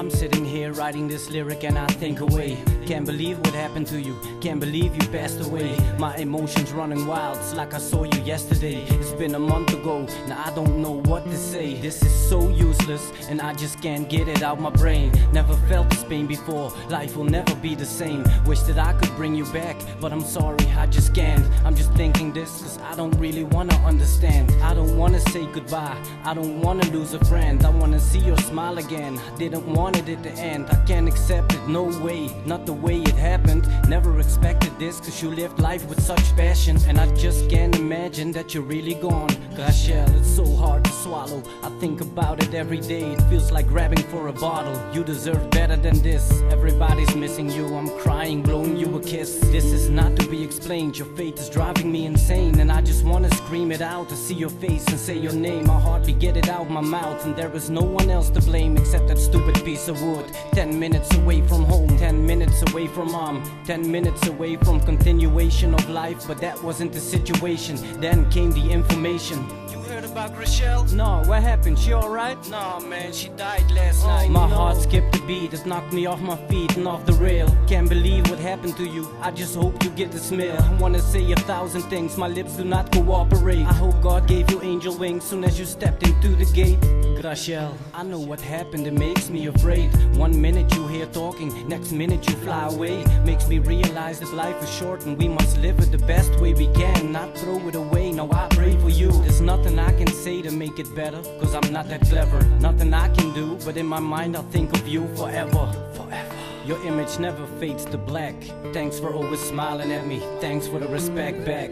I'm sitting here writing this lyric and I think away. Can't believe what happened to you, can't believe you passed away. My emotions running wild, it's like I saw you yesterday. It's been a month ago, now I don't know what to say. This is so useless and I just can't get it out my brain. Never felt this pain before, life will never be the same. Wish that I could bring you back, but I'm sorry, I just can't. I'm just thinking this cause I don't really wanna understand. I don't wanna say goodbye, I don't wanna lose a friend. I wanna see your smile again, I didn't want it at the end. I can't accept it, no way, not the way it happened. Never expected this cause you lived life with such passion. And I just can't imagine that you're really gone. Graciël, it's so hard to swallow, I think about it every day. It feels like grabbing for a bottle. You deserve better than this, everybody's missing you. I'm crying, blowing you a kiss. This is not to be explained, your fate is driving me insane. And I just wanna scream it out to see your face and say your name. I hardly get it out my mouth and there is no one else to blame except that stupid piece of wood. 10 minutes away from home, 10 minutes away from mom, 10 minutes away from continuation of life. But that wasn't the situation, then came the information. Heard about Graciël? No, what happened? She alright? No man, she died last night. My heart skipped a beat, it knocked me off my feet and off the rail. Can't believe what happened to you, I just hope you get this mail. I wanna say 1,000 things, my lips do not cooperate. I hope God gave you angel wings soon as you stepped into the gate. Graciël, I know what happened, it makes me afraid. 1 minute you here talking, next minute you fly away. Makes me realize that life is short and we must live it the best way we can, not throw it away. Now I pray for you, there's nothing I can say to make it better, cause I'm not that clever. Nothing I can do, but in my mind I'll think of you forever. Forever. Your image never fades to black. Thanks for always smiling at me, thanks for the respect back.